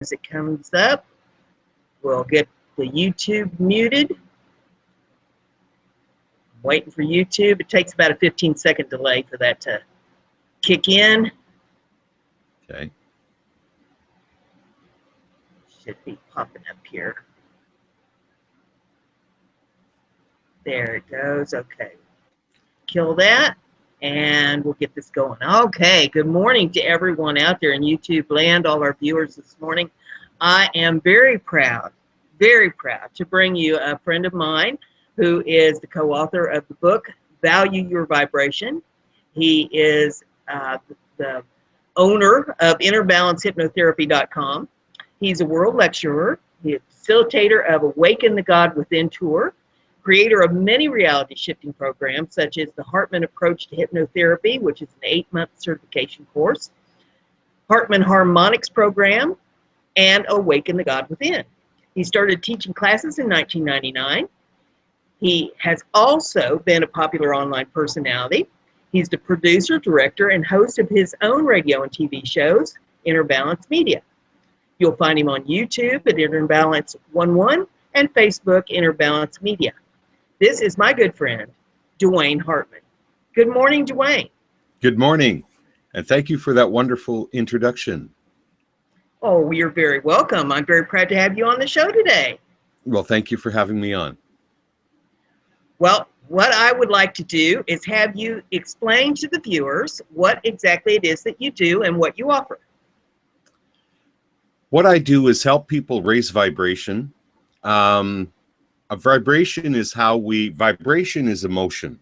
As it comes up, we'll get the YouTube muted. Waiting for YouTube. It takes about a 15-second delay for that to kick in. Okay. Should be popping up here. There it goes. Okay. Kill that. And we'll get this going. Okay, good morning to everyone out there in YouTube land, all our viewers this morning. I am very proud to bring you a friend of mine who is the co-author of the book, Value Your Vibration. He is the owner of InnerBalanceHypnotherapy.com. He's a world lecturer. He's a facilitator of Awaken the God Within tour, creator of many reality shifting programs, such as the Hartman Approach to Hypnotherapy, which is an 8-month certification course, Hartman Harmonics program, and Awaken the God Within. He started teaching classes in 1999. He has also been a popular online personality. He's the producer, director, and host of his own radio and TV shows, Inner Balance Media. You'll find him on YouTube at Inner Balance 11 and Facebook, Inner Balance Media. This is my good friend, Dwaine Hartman. Good morning, Dwaine. Good morning, and thank you for that wonderful introduction. Oh, you're very welcome. I'm very proud to have you on the show today. Well, thank you for having me on. Well, what I would like to do is have you explain to the viewers what exactly it is that you do and what you offer. What I do is help people raise vibration. A vibration is vibration is emotion.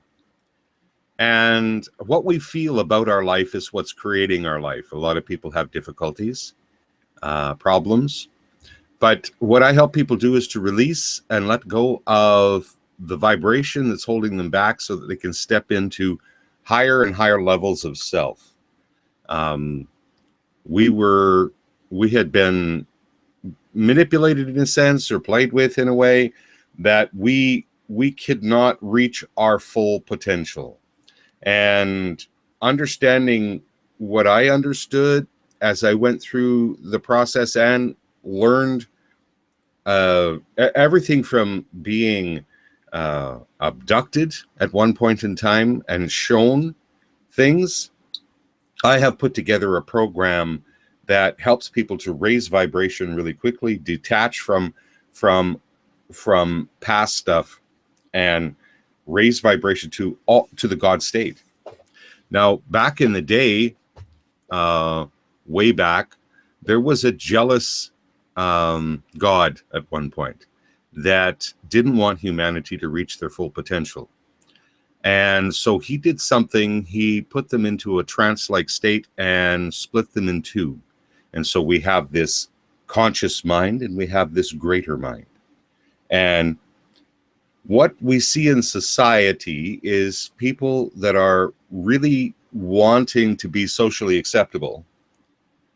And what we feel about our life is what's creating our life. A lot of people have difficulties, problems. But what I help people do is to release and let go of the vibration that's holding them back so that they can step into higher and higher levels of self. We had been manipulated in a sense, or played with in a way that we could not reach our full potential. And understanding what I understood as I went through the process and learned everything from being abducted at one point in time and shown things, I have put together a program that helps people to raise vibration really quickly, detach from past stuff, and raise vibration to the God state. Now, back in the day, way back, there was a jealous God at one point that didn't want humanity to reach their full potential. And so he did something. He put them into a trance-like state and split them in two. And so we have this conscious mind and we have this greater mind. And what we see in society is people that are really wanting to be socially acceptable,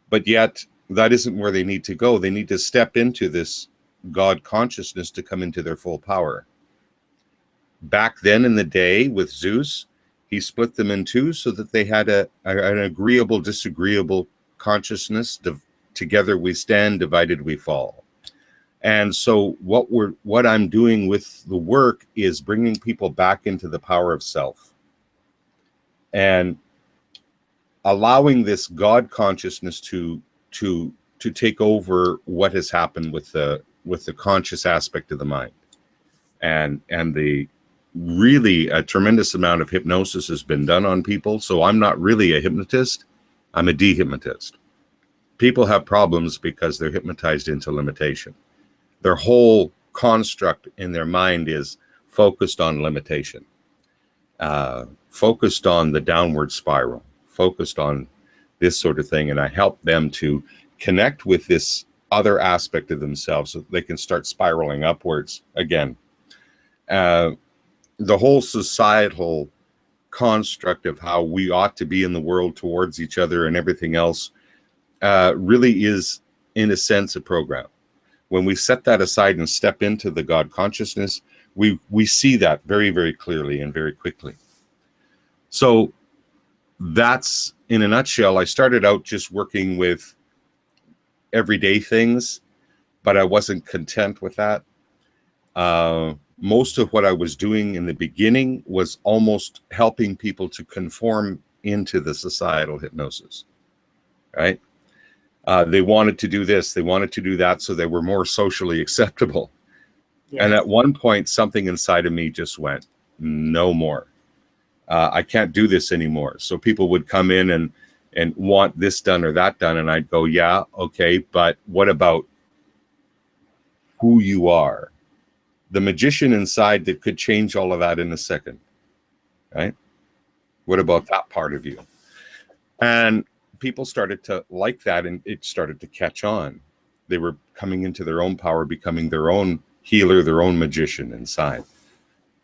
but yet that isn't where they need to go. They need to step into this God consciousness to come into their full power. Back then in the day with Zeus, he split them in two so that they had an agreeable, disagreeable consciousness. Together we stand, divided we fall. And so what I'm doing with the work is bringing people back into the power of self and allowing this God consciousness to take over what has happened with the conscious aspect of the mind. And the really a tremendous amount of hypnosis has been done on people. So I'm not really a hypnotist. I'm a dehypnotist. People have problems because they're hypnotized into limitation. Their whole construct in their mind is focused on limitation, focused on the downward spiral, focused on this sort of thing. And I help them to connect with this other aspect of themselves so that they can start spiraling upwards again. The whole societal construct of how we ought to be in the world towards each other and everything else really is, in a sense, a program. When we set that aside and step into the God consciousness, we see that very, very clearly and very quickly. So that's, in a nutshell, I started out just working with everyday things, but I wasn't content with that. Most of what I was doing in the beginning was almost helping people to conform into the societal hypnosis, right? They wanted to do this, they wanted to do that, so they were more socially acceptable. Yes. And at one point, something inside of me just went, no more. I can't do this anymore. So people would come in and want this done or that done, and I'd go, yeah, okay, but what about who you are? The magician inside that could change all of that in a second, right? What about that part of you? And people started to like that, and it started to catch on. They were coming into their own power, becoming their own healer, their own magician inside,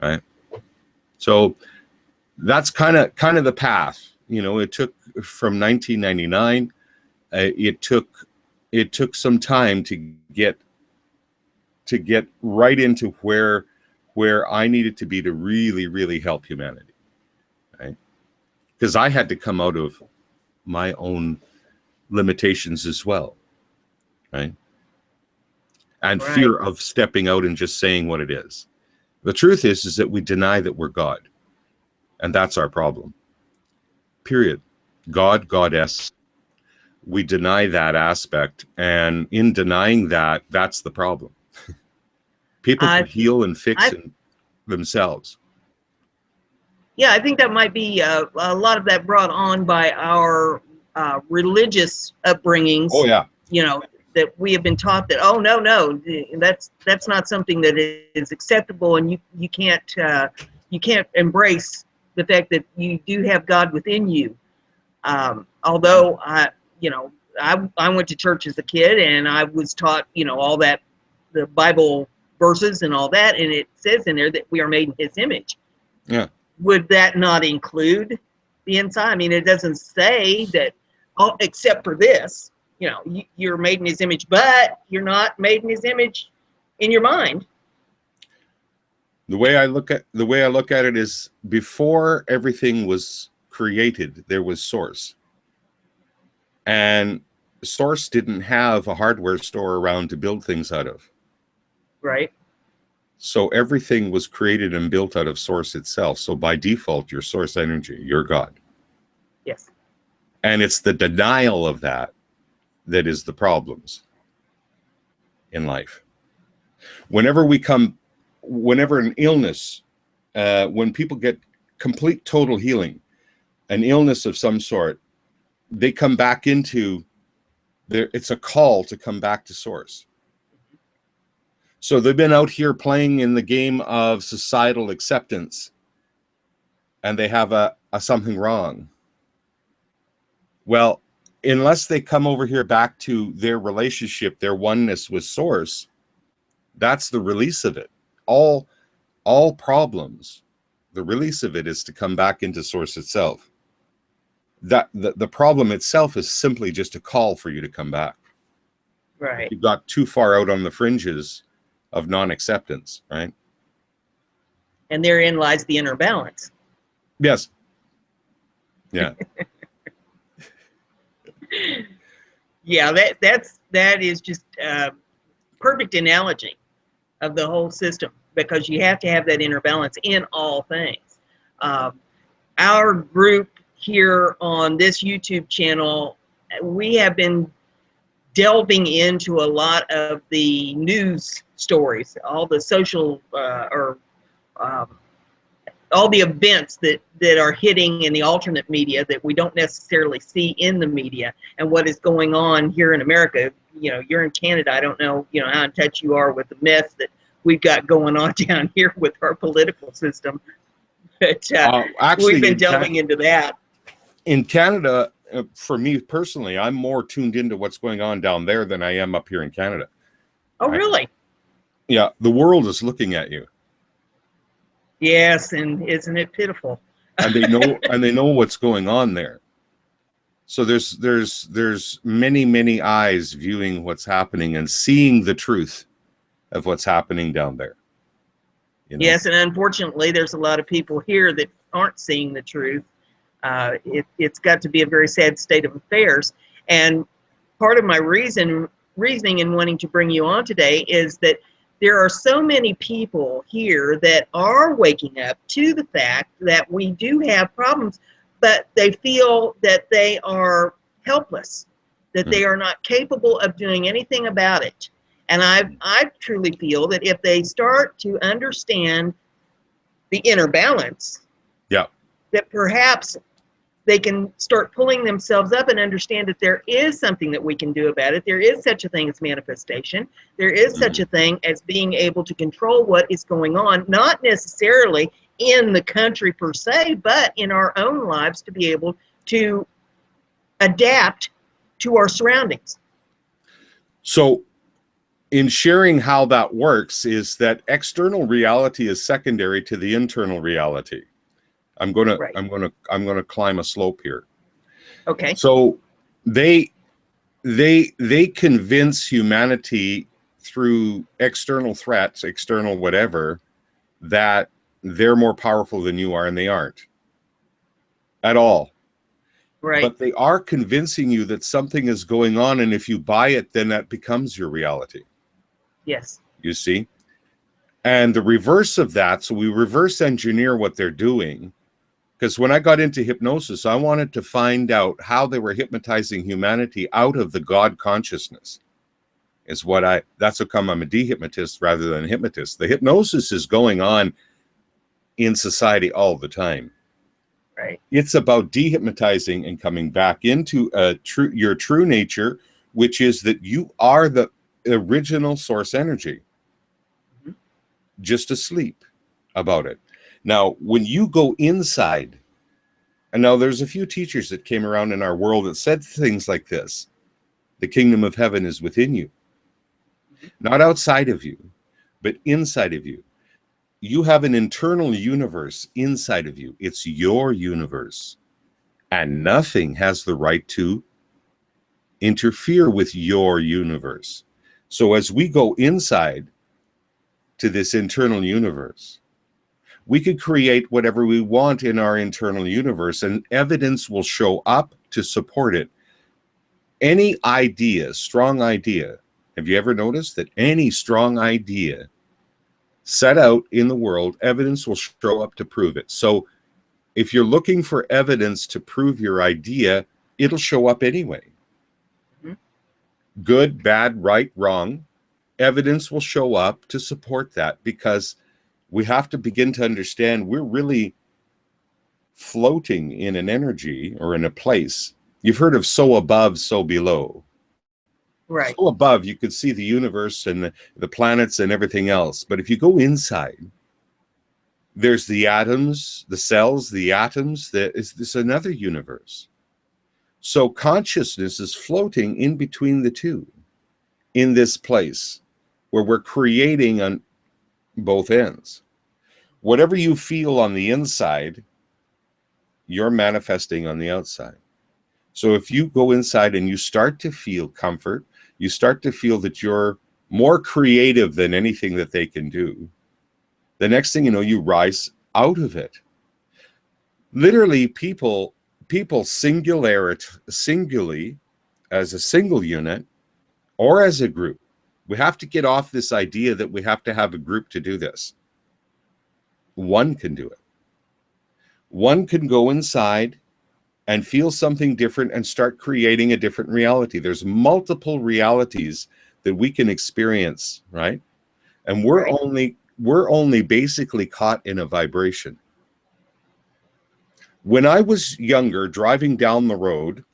right? So that's kind of the path. You know, it took from 1999. It took some time to get right into where I needed to be to really help humanity, right? Because I had to come out of my own limitations as well, right? And Right. fear of stepping out and just saying what it is. The truth is that we deny that we're God, and that's our problem. Period. God, goddess. We deny that aspect, and in denying that, that's the problem. People can heal and fix themselves. Yeah, I think that might be a lot of that brought on by our religious upbringings. Oh yeah. You know, that we have been taught that, oh no, that's not something that is acceptable, and you can't embrace the fact that you do have God within you. Although I went to church as a kid, and I was taught, all that, the Bible verses and all that, and it says in there that we are made in His image. Yeah. Would that not include the inside? I mean, it doesn't say that, except for this, you're made in His image, but you're not made in His image in your mind. The way I look at it is, before everything was created, there was source. And source didn't have a hardware store around to build things out of. Right. So everything was created and built out of source itself. So by default, your source energy, you're God. Yes. And it's the denial of that is the problems in life. Whenever an illness, when people get complete total healing, an illness of some sort, they come back into it's a call to come back to source. So they've been out here playing in the game of societal acceptance, and they have a something wrong. Well, unless they come over here back to their relationship, their oneness with source, that's the release of it. All problems, the release of it is to come back into source itself. That the problem itself is simply just a call for you to come back. Right. You got too far out on the fringes of non-acceptance, right? And therein lies the inner balance. Yes. Yeah. Yeah, that is just a perfect analogy of the whole system, because you have to have that inner balance in all things. Our group here on this YouTube channel, we have been delving into a lot of the news stories, all the social all the events that are hitting in the alternate media that we don't necessarily see in the media, and what is going on here in America. You're in Canada. I don't know, how in touch you are with the mess that we've got going on down here with our political system. But actually, we've been delving into that. In Canada, for me personally, I'm more tuned into what's going on down there than I am up here in Canada. Oh, really? Yeah, the world is looking at you. Yes, and isn't it pitiful? And they know what's going on there. So there's many eyes viewing what's happening and seeing the truth of what's happening down there. Yes, and unfortunately, there's a lot of people here that aren't seeing the truth. It's got to be a very sad state of affairs. And part of my reason reasoning in wanting to bring you on today is that there are so many people here that are waking up to the fact that we do have problems, but they feel that they are helpless, that they are not capable of doing anything about it. And I truly feel that if they start to understand the inner balance, Yeah. that perhaps they can start pulling themselves up and understand that there is something that we can do about it. There is such a thing as manifestation. There is such a thing as being able to control what is going on, not necessarily in the country per se, but in our own lives, to be able to adapt to our surroundings. So in sharing how that works is that external reality is secondary to the internal reality. I'm going to climb a slope here. Okay. So they convince humanity through external threats, external whatever, that they're more powerful than you are, and they aren't at all. Right. But they are convincing you that something is going on, and if you buy it, then that becomes your reality. Yes. You see? And the reverse of that, so we reverse engineer what they're doing. Because when I got into hypnosis, I wanted to find out how they were hypnotizing humanity out of the God consciousness. That's how come I'm a dehypnotist rather than a hypnotist. The hypnosis is going on in society all the time. Right. It's about dehypnotizing and coming back into your true nature, which is that you are the original source energy, just asleep about it. Now, when you go inside, and now there's a few teachers that came around in our world that said things like this: the kingdom of heaven is within you, not outside of you, but inside of you. You have an internal universe inside of you. It's your universe, and nothing has the right to interfere with your universe. So as we go inside to this internal universe, we could create whatever we want in our internal universe, and evidence will show up to support it. Any idea, strong idea, have you ever noticed that any strong idea set out in the world, evidence will show up to prove it? So if you're looking for evidence to prove your idea, it'll show up anyway. Good, bad, right, wrong, evidence will show up to support that, because we have to begin to understand we're really floating in an energy or in a place. You've heard of so above, so below. Right. So above, you could see the universe and the planets and everything else. But if you go inside, there's the atoms, the cells, the atoms. There's another universe. So consciousness is floating in between the two in this place where we're creating on both ends. Whatever you feel on the inside, you're manifesting on the outside. So if you go inside and you start to feel comfort, you start to feel that you're more creative than anything that they can do, the next thing you know, you rise out of it. Literally, people singularly, as a single unit or as a group. We have to get off this idea that we have to have a group to do this. One can do it. One can go inside and feel something different and start creating a different reality. There's multiple realities that we can experience, right? And we're only basically caught in a vibration. When I was younger, driving down the road,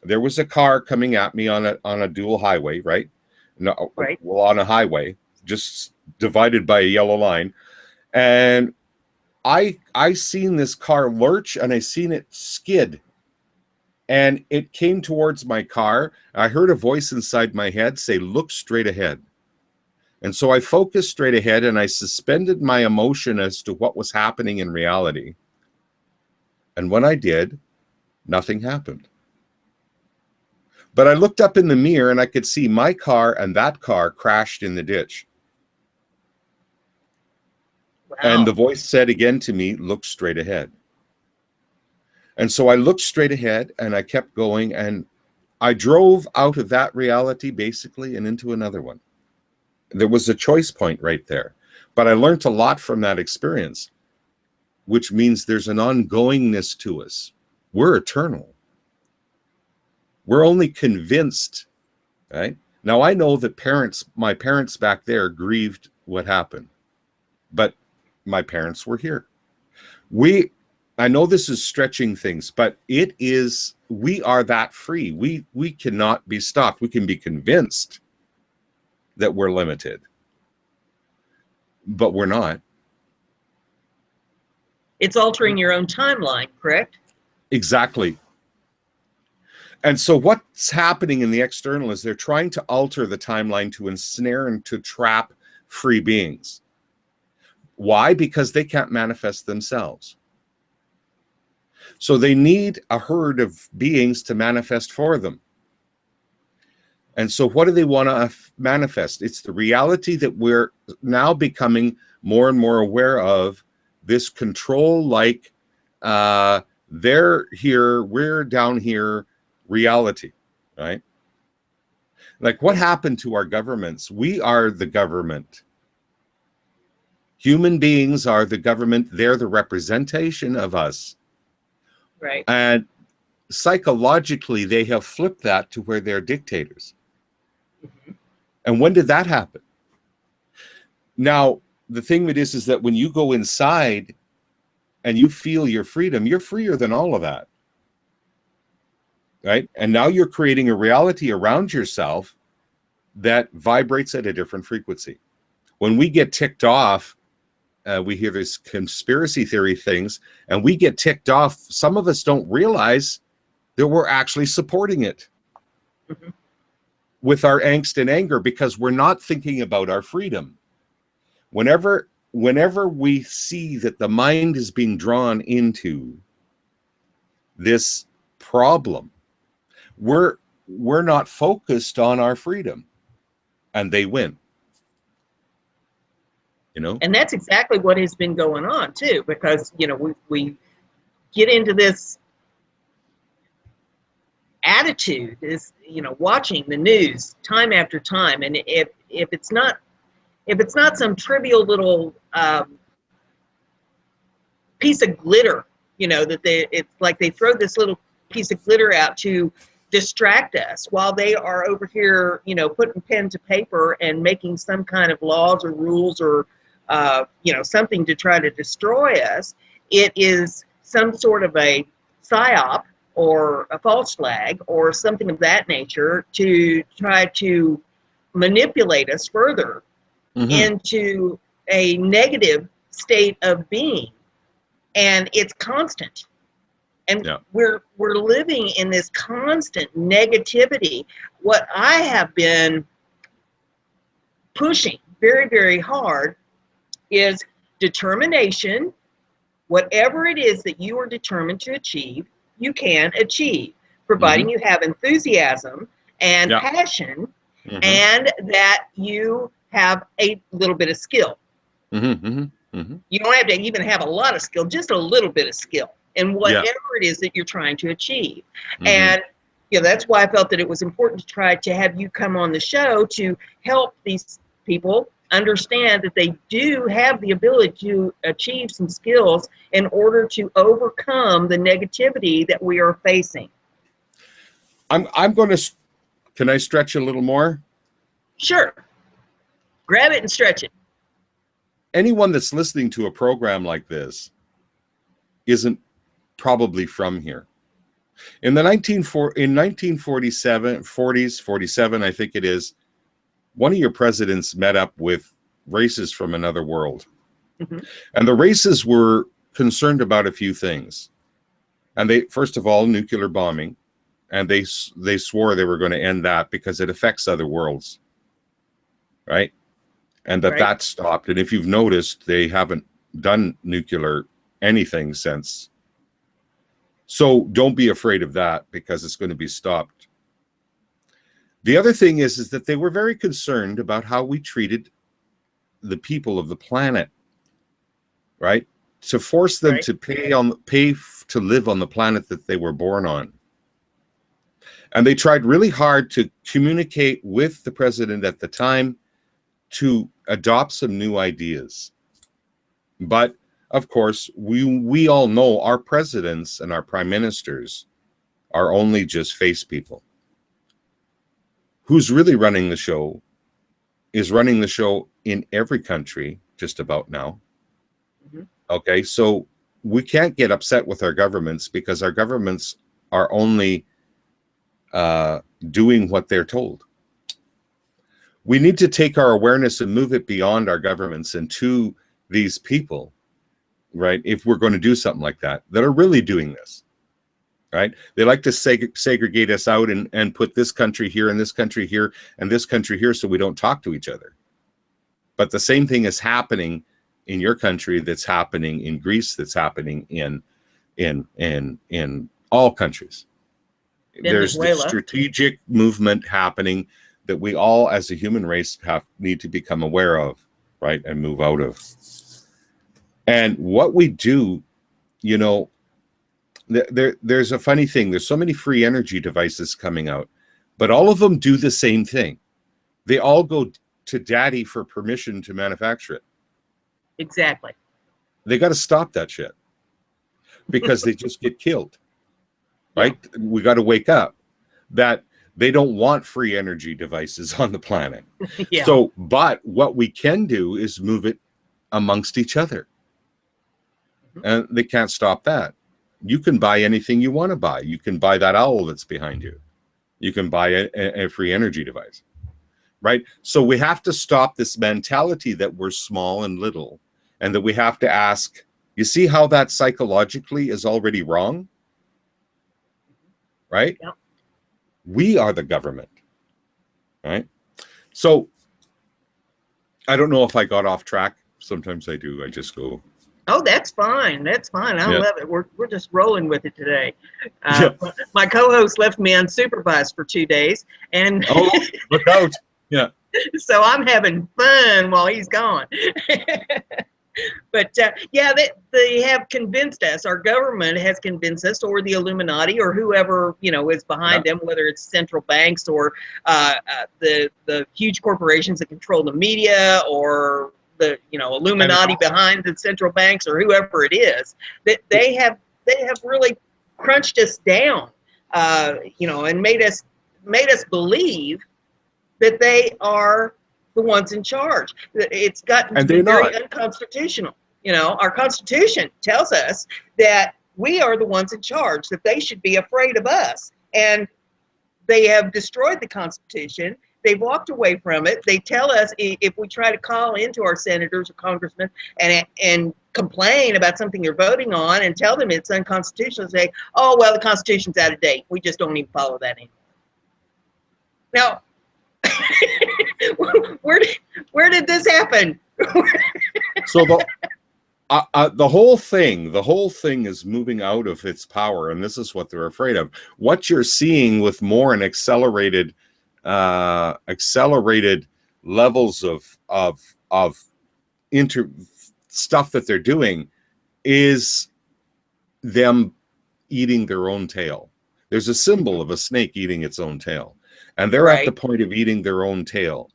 there was a car coming at me on a dual highway, right? No, Right. well, on a highway, just divided by a yellow line. And I seen this car lurch, and I seen it skid. And it came towards my car. I heard a voice inside my head say, "Look straight ahead." And so I focused straight ahead, and I suspended my emotion as to what was happening in reality. And when I did, nothing happened. But I looked up in the mirror, and I could see my car and that car crashed in the ditch. Wow. And the voice said again to me, "Look straight ahead." And so I looked straight ahead, and I kept going, and I drove out of that reality basically and into another one. There was a choice point right there. But I learned a lot from that experience, which means there's an ongoingness to us. We're eternal. We're only convinced, right? Now, I know that my parents back there grieved what happened, but my parents were here. I know this is stretching things, but we are that free. We cannot be stopped. We can be convinced that we're limited, but we're not. It's altering your own timeline, correct? Exactly. And so what's happening in the external is they're trying to alter the timeline to ensnare and to trap free beings. Why? Because they can't manifest themselves. So they need a herd of beings to manifest for them. And so what do they want to manifest? It's the reality that we're now becoming more and more aware of, this control, like they're here, we're down here reality, right? Like, what happened to our governments? We are the government. Human beings are the government. They're the representation of us. Right. And psychologically, they have flipped that to where they're dictators. Mm-hmm. And when did that happen? Now, the thing with this is that when you go inside and you feel your freedom, you're freer than all of that. Right? And now you're creating a reality around yourself that vibrates at a different frequency. When we get ticked off, we hear these conspiracy theory things, and we get ticked off. Some of us don't realize that we're actually supporting it mm-hmm. with our angst and anger, because we're not thinking about our freedom. Whenever we see that the mind is being drawn into this problem, we're not focused on our freedom, and they win. You know? And that's exactly what has been going on too, because, you know, we get into this attitude, is, you know, watching the news time after time, and if it's not some trivial little piece of glitter, you know, that it's like they throw this little piece of glitter out to distract us while they are over here, you know, putting pen to paper and making some kind of laws or rules or you know, something to try to destroy us. It is some sort of a psyop or a false flag or something of that nature to try to manipulate us further mm-hmm. into a negative state of being. And it's constant. And yeah. we're living in this constant negativity. What I have been pushing very, very hard is determination. Whatever it is that you are determined to achieve, you can achieve, providing mm-hmm. you have enthusiasm and yeah. passion mm-hmm. and that you have a little bit of skill. Mm-hmm. Mm-hmm. Mm-hmm. You don't have to even have a lot of skill, just a little bit of skill in whatever yeah. it is that you're trying to achieve. Mm-hmm. And you know, that's why I felt that it was important to try to have you come on the show to help these people understand that they do have the ability to achieve some skills in order to overcome the negativity that we are facing. I'm going to, can I stretch a little more? Sure. Grab it and stretch it. Anyone that's listening to a program like this isn't probably from here. In the 1947, I think it is, one of your presidents met up with races from another world. Mm-hmm. And the races were concerned about a few things. And they, first of all, nuclear bombing. And they swore they were going to end that because it affects other worlds. Right? And that stopped. And if you've noticed, they haven't done nuclear anything since. So don't be afraid of that, because it's going to be stopped. The other thing is that they were very concerned about how we treated the people of the planet, right? To force them to pay to live on the planet that they were born on. And they tried really hard to communicate with the president at the time to adopt some new ideas. But of course, we all know our presidents and our prime ministers are only just face people. Who's really running the show is running the show in every country just about now. Mm-hmm. Okay, so we can't get upset with our governments because our governments are only doing what they're told. We need to take our awareness and move it beyond our governments and to these people, right? If we're going to do something like that are really doing this, right? They like to segregate us out and put this country here and this country here and this country here so we don't talk to each other. But the same thing is happening in your country that's happening in Greece, that's happening in all countries. There's the strategic movement happening that we all as a human race need to become aware of, right? And move out of. And what we do, you know, there's a funny thing. There's so many free energy devices coming out, but all of them do the same thing. They all go to daddy for permission to manufacture it. Exactly. They got to stop that shit because they just get killed, right? Yeah. We got to wake up that they don't want free energy devices on the planet. Yeah. So, but what we can do is move it amongst each other. And they can't stop that. You can buy anything you want to buy. You can buy that owl that's behind you. You can buy a free energy device, right? So we have to stop this mentality that we're small and little, and that we have to ask, you see how that psychologically is already wrong, right? Yep. We are the government, right? So I don't know if I got off track. Sometimes I do. I just go. Oh, that's fine. That's fine. I love it. We're just rolling with it today. My co-host left me unsupervised for 2 days, and look out! Yeah. So I'm having fun while he's gone. But they have convinced us. Our government has convinced us, or the Illuminati, or whoever is behind them, whether it's central banks or the huge corporations that control the media, or the Illuminati behind the central banks, or whoever it is, that they have really crunched us down, and made us believe that they are the ones in charge. It's gotten to be very unconstitutional. Our Constitution tells us that we are the ones in charge, that they should be afraid of us, and they have destroyed the Constitution. They've walked away from it. They tell us if we try to call into our senators or congressmen and complain about something they're voting on and tell them it's unconstitutional, say, oh, well, the Constitution's out of date. We just don't even follow that anymore. Now, where did this happen? So the whole thing is moving out of its power, and this is what they're afraid of. What you're seeing with more and accelerated levels of stuff that they're doing is them eating their own tail. There's a symbol of a snake eating its own tail, and they're at the point of eating their own tail.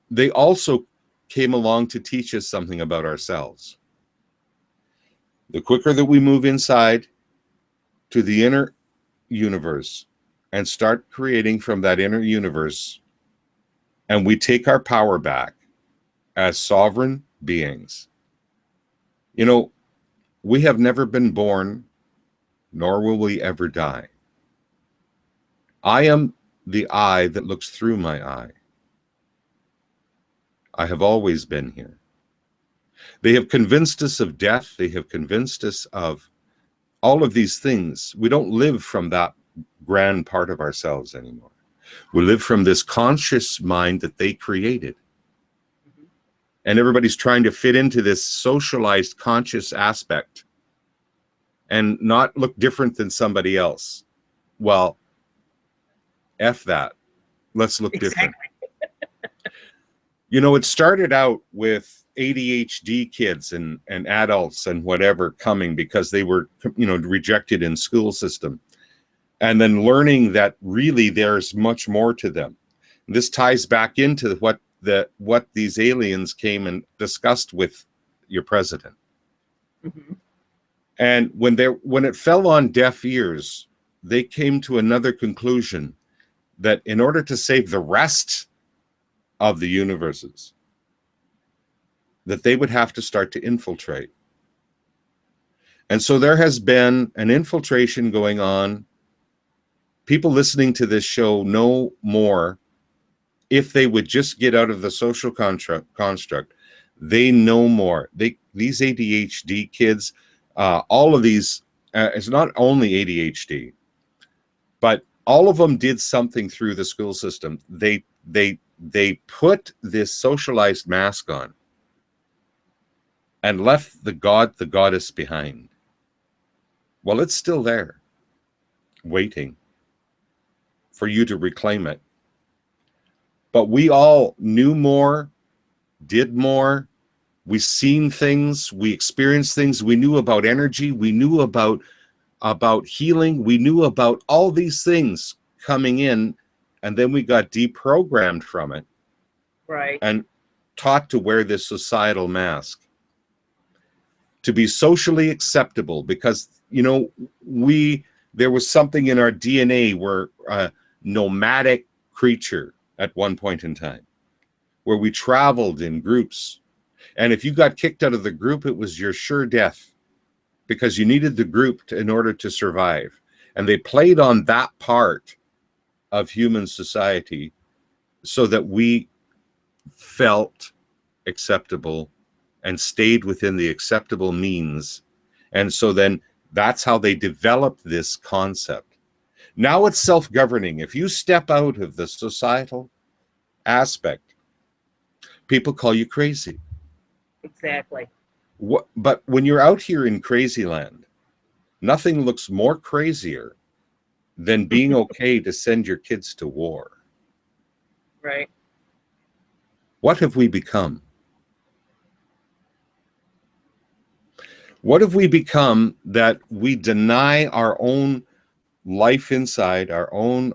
They also came along to teach us something about ourselves. The quicker that we move inside to the inner universe and start creating from that inner universe, and we take our power back as sovereign beings. We have never been born, nor will we ever die. I am the eye that looks through my eye. I have always been here. They have convinced us of death. They have convinced us of all of these things. We don't live from that grand part of ourselves anymore. We live from this conscious mind that they created. And everybody's trying to fit into this socialized conscious aspect and not look different than somebody else. Well, F that. Let's look different. It started out with ADHD kids and adults and whatever coming because they were, rejected in school system. and then learning that really there's much more to them. This ties back into what these aliens came and discussed with your president. Mm-hmm. And when it fell on deaf ears, they came to another conclusion, that in order to save the rest of the universes, that they would have to start to infiltrate. And so there has been an infiltration going on. People listening to this show know more. If they would just get out of the social construct, they know more. These ADHD kids, all of these, it's not only ADHD, but all of them did something through the school system. They put this socialized mask on and left the goddess behind. Well, it's still there, waiting for you to reclaim it. But we all knew more, did more. We seen things, we experienced things. We knew about energy. We knew about healing. We knew about all these things coming in, and then we got deprogrammed from it. Right. And taught to wear this societal mask, to be socially acceptable, because, you know, there was something in our DNA. We're a nomadic creature at one point in time, where we traveled in groups. And if you got kicked out of the group, it was your sure death, because you needed the group in order to survive. And they played on that part of human society so that we felt acceptable and stayed within the acceptable means. And so then that's how they developed this concept. Now it's self-governing. If you step out of the societal aspect, people call you crazy. Exactly. But when you're out here in crazy land, nothing looks more crazier than being okay to send your kids to war. Right. What have we become? What have we become that we deny our own life inside, our own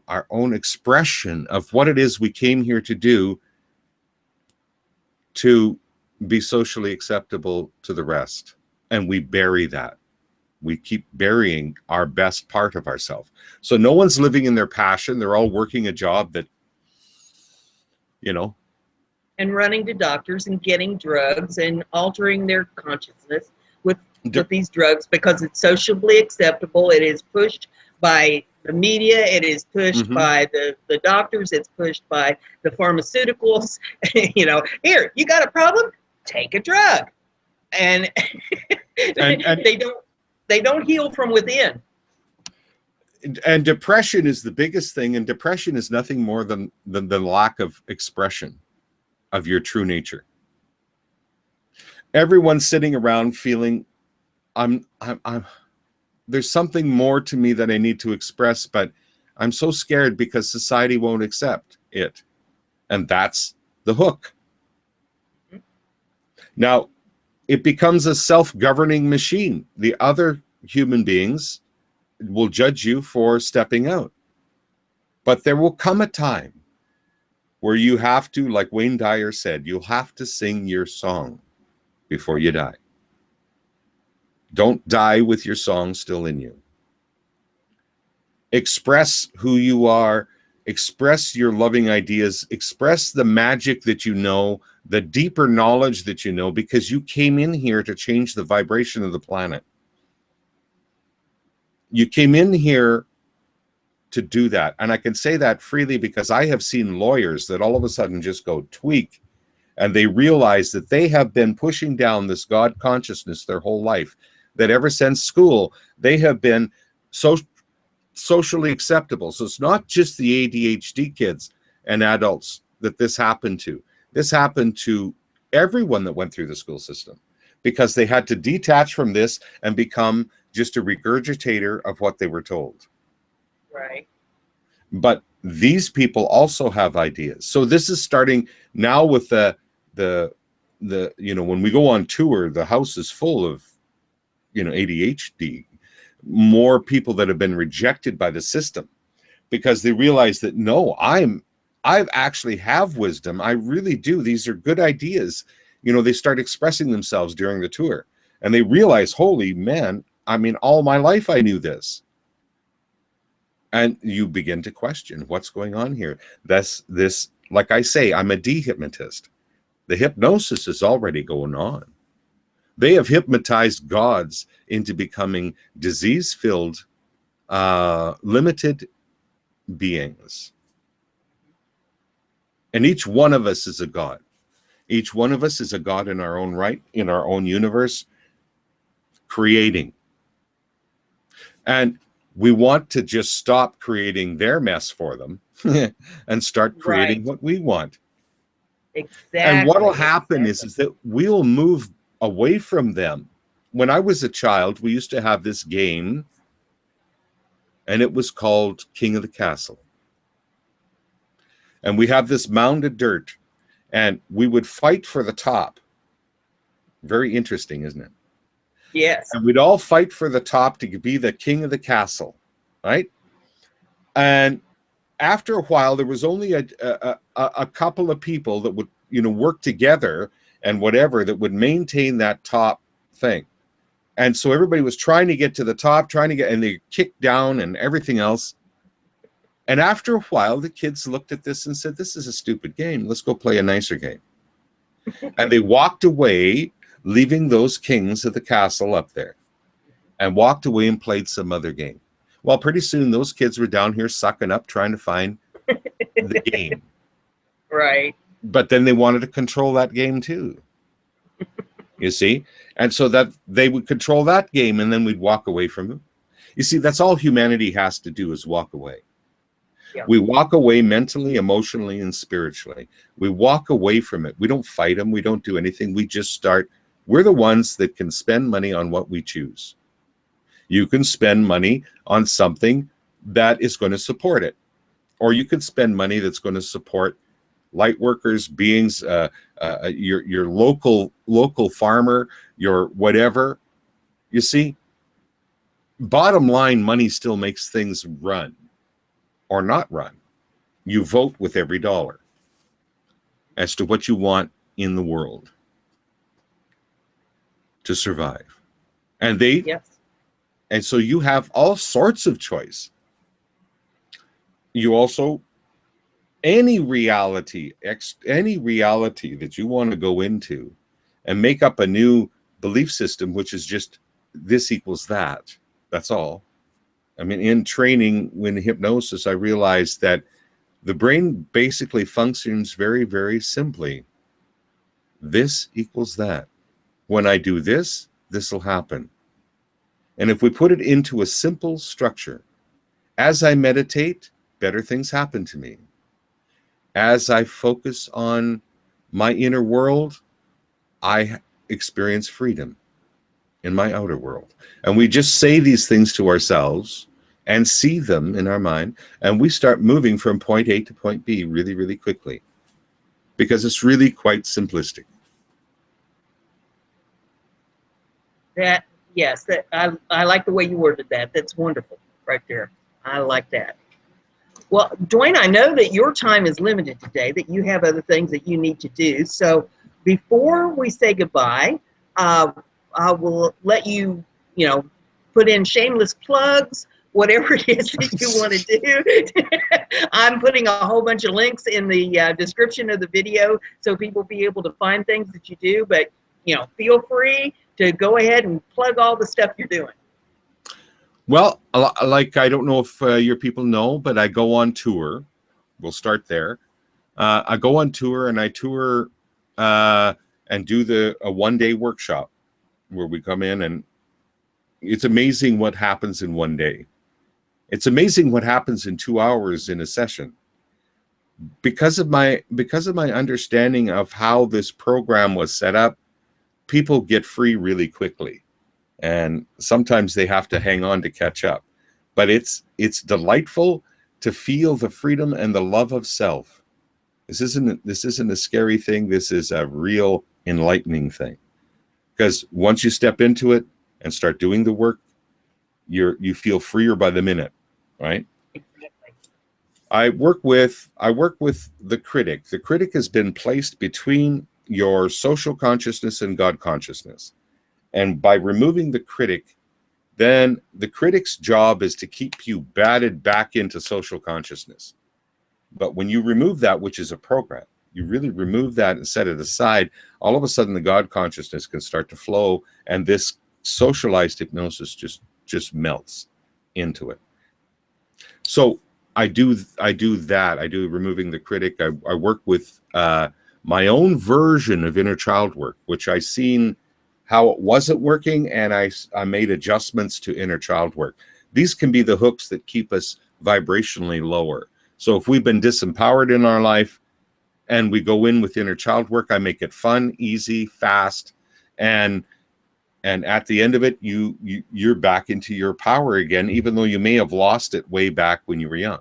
expression of what it is we came here to do, to be socially acceptable to the rest? And we bury that. We keep burying our best part of ourselves. So no one's living in their passion. They're all working a job that, you know. And running to doctors and getting drugs and altering their consciousness with these drugs because it's socially acceptable. It is pushed by the media. It is pushed by the doctors. It's pushed by the pharmaceuticals. You know, here, you got a problem? Take a drug. And they don't heal from within. And depression is the biggest thing. And depression is nothing more than the lack of expression of your true nature. Everyone's sitting around feeling, there's something more to me that I need to express, but I'm so scared because society won't accept it. And that's the hook. Now, it becomes a self-governing machine. The other human beings will judge you for stepping out. But there will come a time where you have to, like Wayne Dyer said, you'll have to sing your song before you die. Don't die with your song still in you. Express who you are. Express your loving ideas. Express the magic that you know, the deeper knowledge that you know, because you came in here to change the vibration of the planet. You came in here to do that. And I can say that freely because I have seen lawyers that all of a sudden just go tweak, and they realize that they have been pushing down this God consciousness their whole life, that ever since school, they have been socially acceptable. So it's not just the ADHD kids and adults that this happened to. This happened to everyone that went through the school system, because they had to detach from this and become just a regurgitator of what they were told. Right. But these people also have ideas. So this is starting now with the you know, when we go on tour, the house is full of, you know, ADHD more people that have been rejected by the system, because they realize that, no, I've actually have wisdom. I really do. These are good ideas. You know, they start expressing themselves during the tour, and they realize, holy man, I mean, all my life I knew this. And you begin to question what's going on here. That's this, like I say, I'm a dehypnotist. The hypnosis is already going on. They have hypnotized gods into becoming disease-filled, limited beings. And each one of us is a god. Each one of us is a god in our own right, in our own universe, creating. And we want to just stop creating their mess for them and start creating what we want. Exactly. And what will happen is that we'll move away from them. When I was a child, we used to have this game, and it was called King of the Castle. And we have this mound of dirt, and we would fight for the top. Very interesting, isn't it? Yes. And we'd all fight for the top to be the king of the castle, right? And after a while, there was only a couple of people that would, you know, work together and whatever, that would maintain that top thing. And so everybody was trying to get to the top, and they kicked down and everything else. And after a while, the kids looked at this and said, this is a stupid game. Let's go play a nicer game. And they walked away, leaving those kings of the castle up there, and walked away and played some other game. Well, pretty soon those kids were down here sucking up, trying to find the game. Right. But then they wanted to control that game too. You see? And so that they would control that game, and then we'd walk away from them. You see, that's all humanity has to do, is walk away. Yeah. We walk away mentally, emotionally, and spiritually. We walk away from it. We don't fight them. We don't do anything. We just start. We're the ones that can spend money on what we choose. You can spend money on something that is going to support it. Or you can spend money that's going to support light workers, beings, your local farmer, your whatever. You see, bottom line, money still makes things run or not run. You vote with every dollar as to what you want in the world to survive. And and so you have all sorts of choice. You also, any reality that you want to go into and make up a new belief system, which is just this equals that. That's all. I mean, in training, when hypnosis, I realized that the brain basically functions very, very simply. This equals that. When I do this, this will happen. And if we put it into a simple structure, as I meditate, better things happen to me. As I focus on my inner world, I experience freedom in my outer world. And we just say these things to ourselves and see them in our mind, and we start moving from point A to point B really, really quickly, because it's really quite simplistic. I like the way you worded that. That's wonderful right there. I like that. Well, Dwaine, I know that your time is limited today, that you have other things that you need to do. So before we say goodbye, I will let you, put in shameless plugs, whatever it is that you want to do. I'm putting a whole bunch of links in the description of the video so people be able to find things that you do. But, feel free to go ahead and plug all the stuff you're doing. Well, like, I don't know if your people know, but I go on tour. We'll start there. I go on tour, and I tour and do a one-day workshop where we come in, and it's amazing what happens in one day. It's amazing what happens in 2 hours in a session. Because of my understanding of how this program was set up, people get free really quickly. And sometimes they have to hang on to catch up. But it's delightful to feel the freedom and the love of self. This isn't a scary thing. This is a real enlightening thing. Because once you step into it and start doing the work, you feel freer by the minute, right? Exactly. I work with the critic. The critic has been placed between your social consciousness and God consciousness. And by removing the critic, then the critic's job is to keep you batted back into social consciousness. But when you remove that, which is a program, you really remove that and set it aside, all of a sudden the God consciousness can start to flow, and this socialized hypnosis just melts into it. So I do that. I do removing the critic. I work with my own version of inner child work, which I seen how it wasn't working, and I made adjustments to inner child work. These can be the hooks that keep us vibrationally lower. So if we've been disempowered in our life and we go in with inner child work, I make it fun, easy, fast, and at the end of it, you're back into your power again, even though you may have lost it way back when you were young.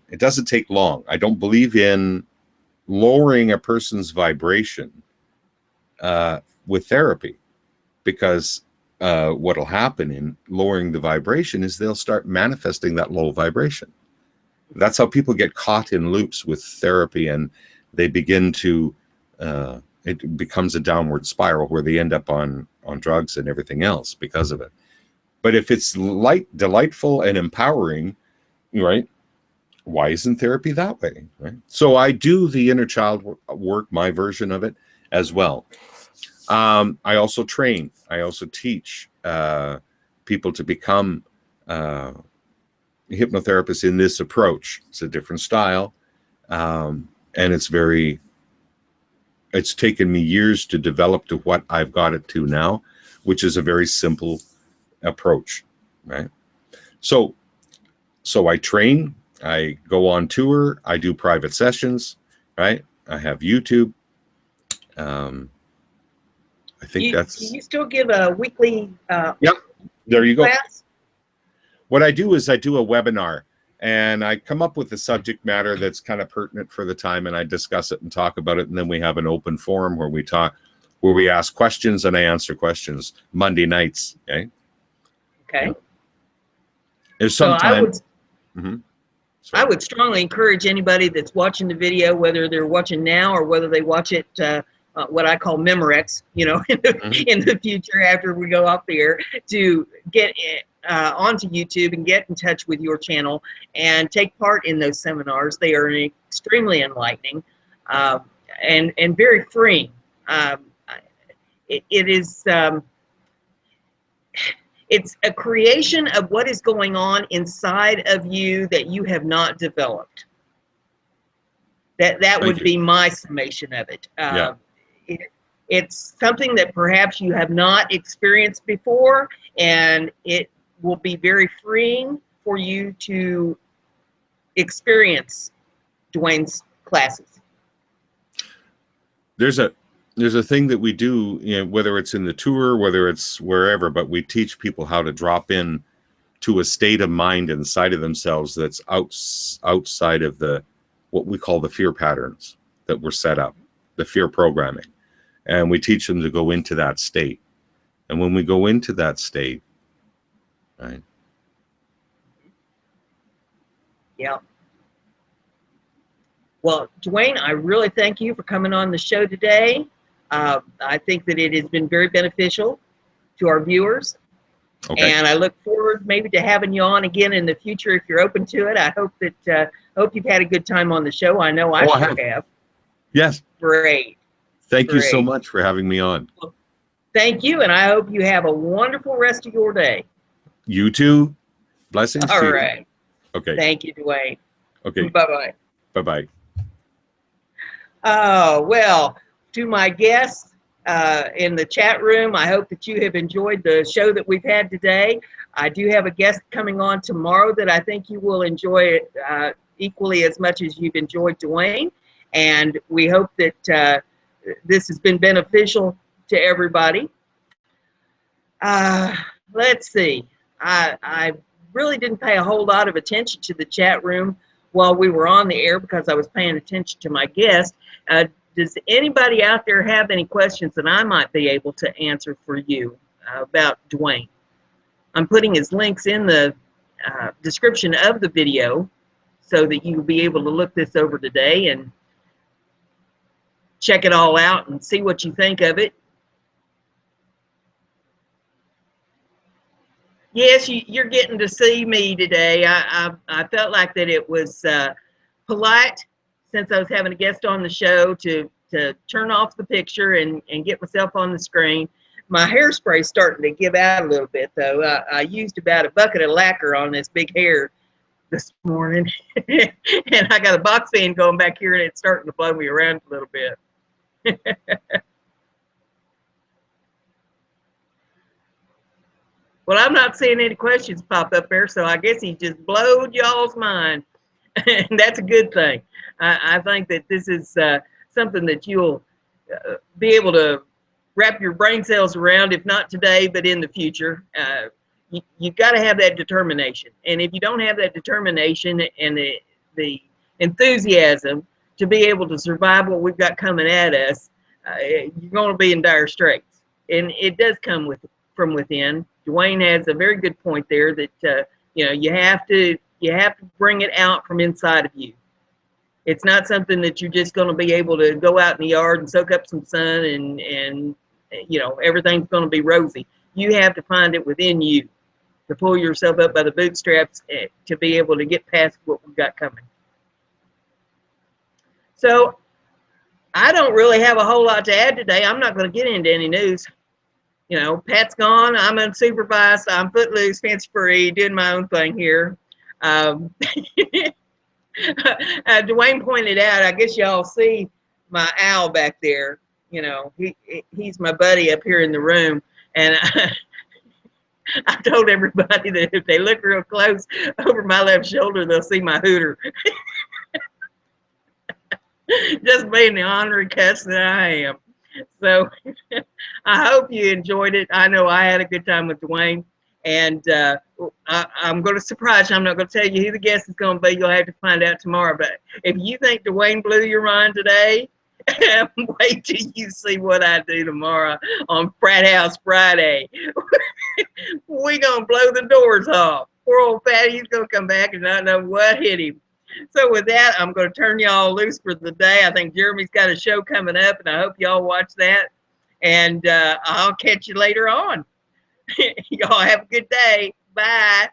It doesn't take long. I don't believe in lowering a person's vibration with therapy, because what'll happen in lowering the vibration is they'll start manifesting that low vibration. That's how people get caught in loops with therapy, and they begin to it becomes a downward spiral where they end up on drugs and everything else because of it. But if it's light, delightful, and empowering, right? Why isn't therapy that way, right? So I do the inner child work, my version of it as well. I also train. I also teach people to become hypnotherapists in this approach. It's a different style, and it's taken me years to develop to what I've got it to now, which is a very simple approach, right? So I train, I go on tour, I do private sessions, right? I have YouTube. I think You still give a weekly yep, there you go. class? What I do is I do a webinar, and I come up with the subject matter that's kind of pertinent for the time, and I discuss it and talk about it, and then we have an open forum where we ask questions and I answer questions Monday nights. Okay. Okay. Yeah. There's some time. I would strongly encourage anybody that's watching the video, whether they're watching now or whether they watch it, what I call Memorex, in the future after we go off the air, to get onto YouTube and get in touch with your channel and take part in those seminars. They are extremely enlightening and very freeing. It's a creation of what is going on inside of you that you have not developed. That would be my summation of it. It's something that perhaps you have not experienced before, and it will be very freeing for you to experience Dwaine's classes. There's a thing that we do, whether it's in the tour, whether it's wherever, but we teach people how to drop in to a state of mind inside of themselves that's outside of what we call the fear patterns that were set up, the fear programming. And we teach them to go into that state. And when we go into that state, right? Yeah. Well, Dwaine, I really thank you for coming on the show today. I think that it has been very beneficial to our viewers. Okay. And I look forward maybe to having you on again in the future if you're open to it. I hope you've had a good time on the show. I know I have. Yes. Great. Thank you so much for having me on. Well, thank you, and I hope you have a wonderful rest of your day. You too. Blessings to you. All right. Okay. Thank you, Dwaine. Okay. Bye-bye. Bye-bye. Oh, well, to my guests in the chat room, I hope that you have enjoyed the show that we've had today. I do have a guest coming on tomorrow that I think you will enjoy it equally as much as you've enjoyed Dwaine, and we hope that this has been beneficial to everybody. Let's see. I really didn't pay a whole lot of attention to the chat room while we were on the air because I was paying attention to my guest. Does anybody out there have any questions that I might be able to answer for you about Dwaine? I'm putting his links in the description of the video so that you'll be able to look this over today and check it all out and see what you think of it. Yes, you're getting to see me today. I felt like that it was polite, since I was having a guest on the show, to turn off the picture and get myself on the screen. My hairspray starting to give out a little bit, though. I used about a bucket of lacquer on this big hair this morning, and I got a box fan going back here, and it's starting to blow me around a little bit. Well, I'm not seeing any questions pop up there, so I guess he just blowed y'all's mind. And that's a good thing. I think that this is something that you'll be able to wrap your brain cells around, if not today, but in the future. You've got to have that determination. And if you don't have that determination and the enthusiasm to be able to survive what we've got coming at us, you're going to be in dire straits. And it does come from within. Dwaine has a very good point there that you have to bring it out from inside of you. It's not something that you're just going to be able to go out in the yard and soak up some sun and everything's going to be rosy. You have to find it within you to pull yourself up by the bootstraps to be able to get past what we've got coming. So I don't really have a whole lot to add today. I'm not going to get into any news. Pat's gone. I'm unsupervised. I'm footloose, fancy free, doing my own thing here. Dwaine pointed out, I guess y'all see my owl back there. He's my buddy up here in the room. And I told everybody that if they look real close over my left shoulder, they'll see my hooter. Just being the honorary cuss that I am. So I hope you enjoyed it. I know I had a good time with Dwaine. And I'm going to surprise you. I'm not going to tell you who the guest is going to be. You'll have to find out tomorrow. But if you think Dwaine blew your mind today, wait till you see what I do tomorrow on Frat House Friday. We're going to blow the doors off. Poor old Patty, he's going to come back and not know what hit him. So with that, I'm going to turn y'all loose for the day. I think Jeremy's got a show coming up, and I hope y'all watch that. And I'll catch you later on. Y'all have a good day. Bye.